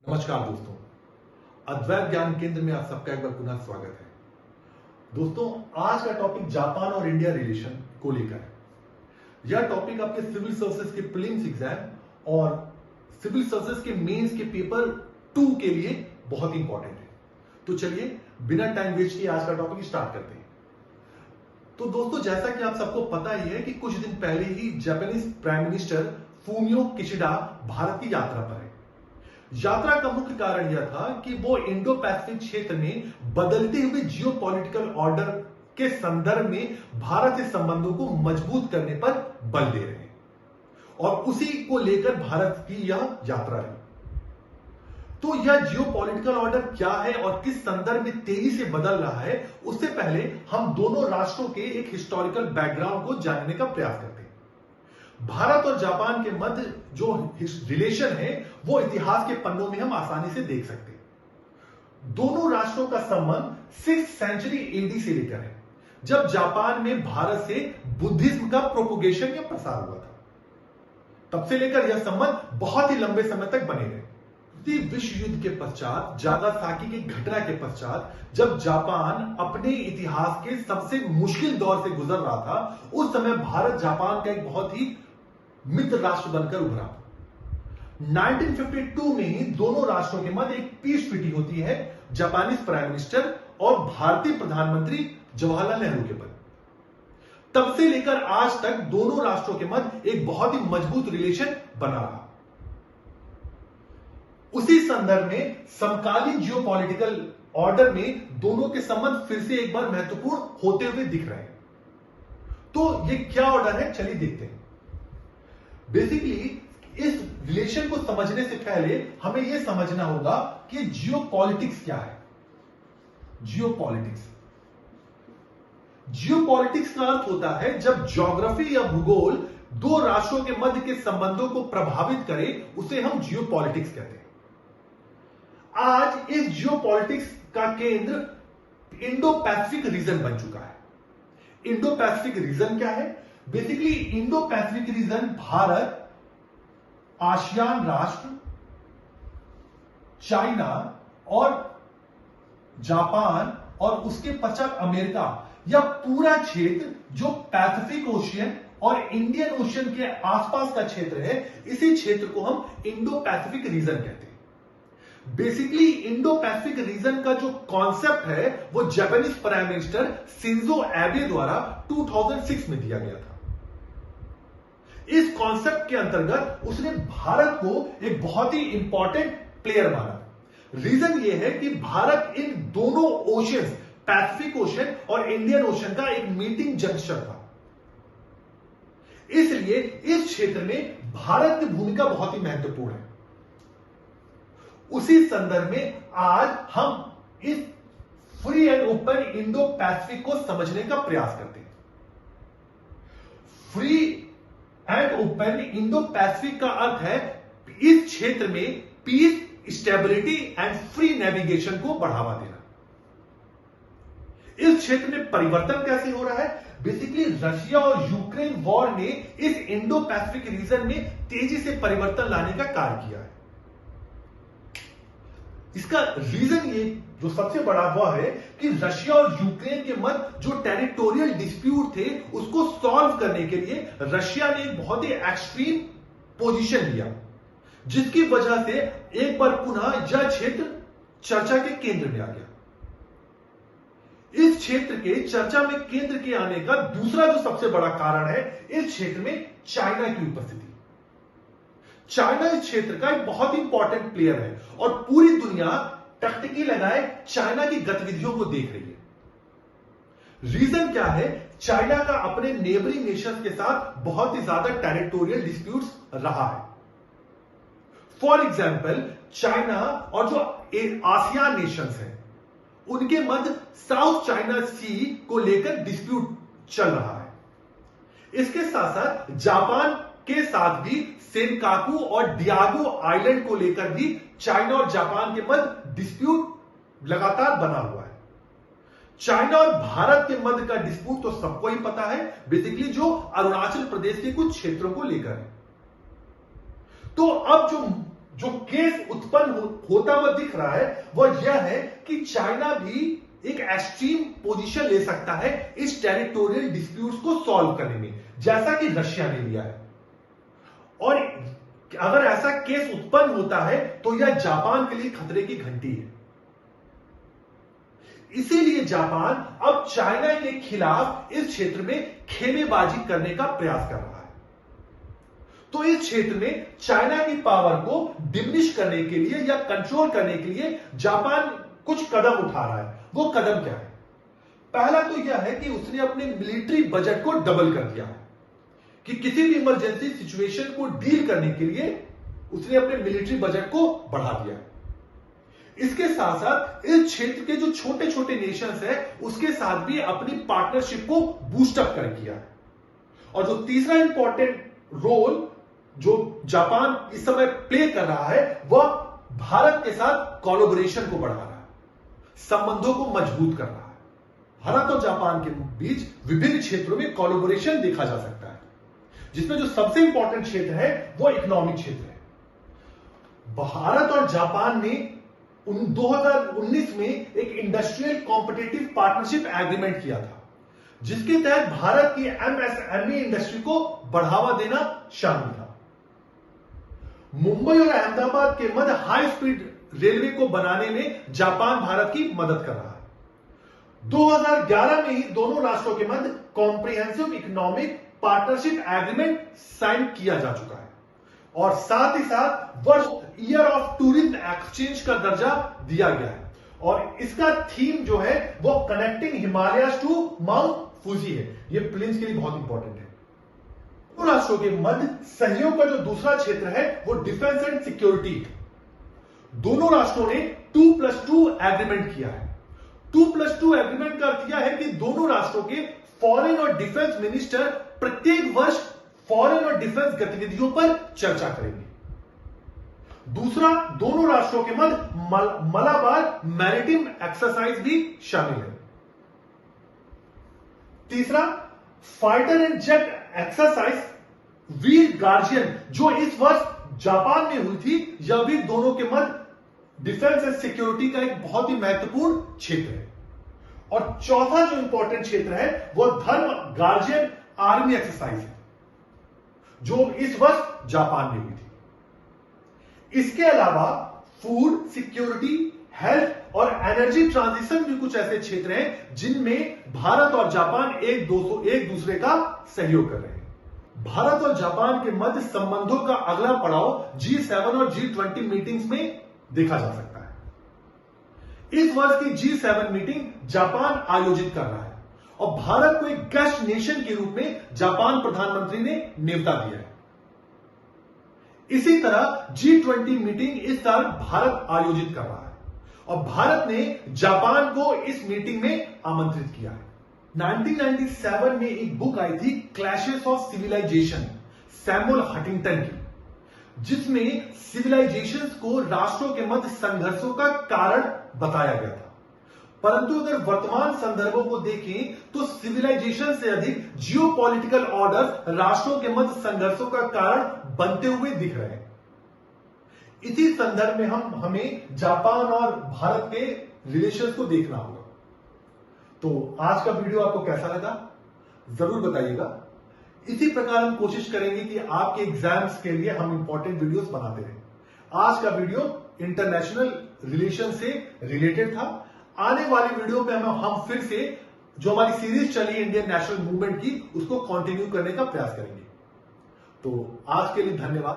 नमस्कार दोस्तों, अद्वैत ज्ञान केंद्र में आप सबका एक बार पुनः स्वागत है। दोस्तों, आज का टॉपिक जापान और इंडिया रिलेशन को लेकर है। यह टॉपिक आपके सिविल सर्विसेज के प्रीलिम्स एग्जाम और सिविल सर्विसेज के मेंस के पेपर 2 के लिए बहुत इंपॉर्टेंट है। तो चलिए बिना टाइम वेस्ट किए आज का टॉपिक स्टार्ट करते हैं। तो दोस्तों, जैसा कि आप सबको पता ही है कि कुछ दिन पहले ही Japanese prime minister Fumio Kishida Bharat की यात्रा पर है। यात्रा का मुख्य कारण यह था कि वो इंडो पैसिफिक क्षेत्र में बदलते हुए जियोपॉलिटिकल ऑर्डर के संदर्भ में भारत से संबंधों को मजबूत करने पर बल दे रहे हैं और उसी को लेकर भारत की यह यात्रा है। तो यह जियोपॉलिटिकल ऑर्डर क्या है और किस संदर्भ में तेजी से बदल रहा है, उससे पहले हम दोनों राष्ट्रों के एक हिस्टोरिकल बैकग्राउंड को जानने का प्रयास करते हैं। भारत और जापान के मध्य जो रिलेशन है वो इतिहास के पन्नों में हम आसानी से देख सकते हैं। दोनों राष्ट्रों का संबंध 6th सेंचुरी एडी से लेकर है, जब जापान में भारत से बुद्धिज्म का प्रोपोगेशन या प्रसार हुआ था। तब से लेकर यह संबंध बहुत ही लंबे समय तक बने रहे। विश्व युद्ध के पश्चात, नागासाकी की घटना के पश्चात, जब जापान अपने इतिहास के सबसे मुश्किल दौर से गुजर रहा था, उस समय भारत जापान का एक बहुत ही मित्र राष्ट्र बनकर उभरा। 1952 में ही दोनों राष्ट्रों के मध्य एक पीस ट्रीटी होती है जापानीज प्राइम मिनिस्टर और भारतीय प्रधानमंत्री जवाहरलाल नेहरू के पद। तब से लेकर आज तक दोनों राष्ट्रों के मध्य एक बहुत ही मजबूत रिलेशन बना रहा। उसी संदर्भ में समकालीन जियोपॉलिटिकल ऑर्डर में दोनों के संबंध फिर से एक बार महत्वपूर्ण होते हुए दिख रहे हैं। तो ये क्या ऑर्डर है, चलिए देखते हैं। बेसिकली इस रिलेशन को समझने से पहले हमें यह समझना होगा कि जियोपॉलिटिक्स क्या है। जियोपॉलिटिक्स का अर्थ होता है जब ज्योग्राफी या भूगोल दो राष्ट्रों के मध्य के संबंधों को प्रभावित करे, उसे हम जियोपॉलिटिक्स कहते हैं। आज इस जियोपॉलिटिक्स का केंद्र इंडो पैसिफिक रीजन बन चुका है। इंडो पैसिफिक रीजन क्या है? Basically Indo Pacific region Bharat, ASEAN राष्ट्र, चाइना और जापान और उसके पश्चात अमेरिका, यह पूरा क्षेत्र जो पैसिफिक ओशियन और इंडियन ओशियन के आसपास का क्षेत्र है, इसी क्षेत्र को हम इंडो पैसिफिक रीजन कहते हैं। बेसिकली इंडो पैसिफिक रीजन का जो कॉन्सेप्ट है वो जापानीज प्राइम मिनिस्टर शिंजो एबे द्वारा 2006 में दिया गया था। इस कॉन्सेप्ट के अंतर्गत उसने भारत को एक बहुत ही इंपॉर्टेंट प्लेयर माना। रीजन यह है कि भारत इन दोनों ओशियन, पैसिफिक ओशियन और इंडियन ओशियन का एक मीटिंग जंक्शन था। इसलिए इस क्षेत्र में भारत की भूमिका बहुत ही महत्वपूर्ण है। उसी संदर्भ में आज हम इस free and open Indo Pacific को समझने का प्रयास करते हैं। Free and open Indo Pacific का अर्थ है इस क्षेत्र में peace, stability and free navigation को बढ़ावा देना। इस क्षेत्र में परिवर्तन कैसे हो रहा है? बेसिकली रशिया और यूक्रेन वॉर ने इस इंडो पैसिफिक रीजन में तेजी से परिवर्तन लाने का कार्य किया है। इसका रीजन ये जो सबसे बड़ा वह है कि रशिया और यूक्रेन के मध्य जो टेरिटोरियल डिस्प्यूट थे, उसको सॉल्व करने के लिए रशिया ने एक बहुत ही एक्सट्रीम पोजीशन लिया, जिसकी वजह से एक बार पुनः यह क्षेत्र चर्चा के केंद्र में आ गया। इस क्षेत्र के चर्चा में केंद्र के आने का दूसरा जो सबसे बड़ा कारण है, इस क्षेत्र में चाइना की उपस्थिति। चाइना इस क्षेत्र का एक बहुत इंपॉर्टेंट प्लेयर है और पूरी दुनिया टकटकी लगाए चाइना की गतिविधियों को देख रही है। रीजन क्या है? चाइना का अपने नेबरिंग नेशंस के साथ बहुत ही ज्यादा टेरिटोरियल डिस्प्यूट्स रहा है। फॉर एग्जाम्पल, चाइना और जो आसियान नेशंस हैं, उनके मध्य साउथ चाइना सी को लेकर डिस्प्यूट चल रहा है। इसके साथ साथ जापान के साथ भी सेनकाकू और डियागो आइलैंड को लेकर भी चाइना और जापान के मध्य डिस्प्यूट लगातार बना हुआ है। चाइना और भारत के मध्य का डिस्प्यूट तो सबको ही पता है, बेसिकली जो अरुणाचल प्रदेश के कुछ क्षेत्रों को लेकर है। तो अब जो केस उत्पन्न होता हुआ दिख रहा है वह यह है कि चाइना भी एक एक्सट्रीम पोजीशन ले सकता है इस टेरिटोरियल डिस्प्यूट्स को सॉल्व करने में, जैसा कि रशिया ने लिया है। और अगर ऐसा केस उत्पन्न होता है तो यह जापान के लिए खतरे की घंटी है। इसीलिए जापान अब चाइना के खिलाफ इस क्षेत्र में खेमेबाजी करने का प्रयास कर रहा है। तो इस क्षेत्र में चाइना की पावर को डिमिनिश करने के लिए या कंट्रोल करने के लिए जापान कुछ कदम उठा रहा है। वो कदम क्या है? पहला तो यह है कि उसने अपने मिलिट्री बजट को डबल कर दिया है कि किसी भी इमरजेंसी सिचुएशन को डील करने के लिए उसने अपने मिलिट्री बजट को बढ़ा दिया है। इसके साथ साथ इस क्षेत्र के जो छोटे छोटे नेशंस हैं उसके साथ भी अपनी पार्टनरशिप को बूस्टअप कर किया है। और जो तीसरा इंपॉर्टेंट रोल जो जापान इस समय प्ले कर रहा है वह भारत के साथ कोलैबोरेशन को बढ़ा रहा है, संबंधों को मजबूत कर रहा है। भारत और जापान के बीच विभिन्न क्षेत्रों में कोलैबोरेशन देखा जा सकता है, जिसमें जो सबसे इंपॉर्टेंट क्षेत्र है वो इकोनॉमिक क्षेत्र है। भारत और जापान ने 2019 में एक इंडस्ट्रियल कॉम्पिटिटिव पार्टनरशिप एग्रीमेंट किया था, जिसके तहत भारत की एमएसएमई इंडस्ट्री को बढ़ावा देना शामिल था। मुंबई और अहमदाबाद के मध्य हाई स्पीड रेलवे को बनाने में जापान भारत की मदद कर रहा है। 2011 में ही दोनों राष्ट्रों के मध्य comprehensive economic partnership agreement sign किया जा चुका है और साथ ही साथ वर्ष ईयर ऑफ टूरिज्म एक्सचेंज का दर्जा दिया गया है। और इसका थीम जो है वो connecting Himalayas to Mount Fuji है। ये प्लेन्स के लिए बहुत इंपॉर्टेंट है। दोनों राष्ट्रों के मध्य सहयोग का जो दूसरा क्षेत्र है वो डिफेंस एंड सिक्योरिटी है। दोनों राष्ट्रों ने 2+2 एग्रीमेंट किया है। 2+2 एग्रीमेंट का अर्थ यह है कि दोनों राष्ट्रों के फॉरेन और डिफेंस मिनिस्टर प्रत्येक वर्ष फॉरेन और डिफेंस गतिविधियों पर चर्चा करेंगे। दूसरा, दोनों राष्ट्रों के मध्य मलाबार मैरिटाइम एक्सरसाइज भी शामिल है। तीसरा, fighter and jet exercise Veer guardian जो इस वर्ष जापान में हुई थी, यह भी दोनों के मध्य डिफेंस एंड सिक्योरिटी का एक बहुत ही महत्वपूर्ण क्षेत्र है। और चौथा जो इंपॉर्टेंट क्षेत्र है वह धर्म गार्जियन आर्मी एक्सरसाइज है, जो इस वर्ष जापान में हुई थी। इसके अलावा फूड सिक्योरिटी, हेल्थ और एनर्जी ट्रांजिशन भी कुछ ऐसे क्षेत्र हैं जिनमें भारत और जापान एक दूसरे का सहयोग कर रहे हैं। भारत और जापान के मध्य संबंधों का अगला पड़ाव G7 और G20 मीटिंग्स में देखा जा सकता है। इस वर्ष की G7 मीटिंग जापान आयोजित कर रहा है और भारत को एक गेस्ट नेशन के रूप में जापान प्रधानमंत्री ने न्योता दिया है। इसी तरह G20 मीटिंग इस साल भारत आयोजित कर रहा है और भारत ने जापान को इस मीटिंग में आमंत्रित किया है। 1997 में एक बुक आई थी clashes of civilization Samuel Huntington की, जिसमें सिविलाइजेशंस को राष्ट्रों के मध्य संघर्षों का कारण बताया गया था। परंतु अगर वर्तमान संदर्भों को देखें तो सिविलाइजेशन से अधिक जियोपॉलिटिकल ऑर्डर राष्ट्रों के मध्य संघर्षों का कारण बनते हुए दिख रहे हैं। इसी संदर्भ में हमें जापान और भारत के रिलेशंस को देखना होगा। तो आज का वीडियो आपको कैसा लगा जरूर बताइएगा। इसी प्रकार हम कोशिश करेंगे कि आपके एग्जाम्स के लिए हम इंपॉर्टेंट वीडियोस बनाते रहें। आज का वीडियो इंटरनेशनल रिलेशन से रिलेटेड था। आने वाली वीडियो में हम फिर से जो हमारी सीरीज चली इंडियन नेशनल मूवमेंट की उसको कंटिन्यू करने का प्रयास करेंगे। तो आज के लिए धन्यवाद।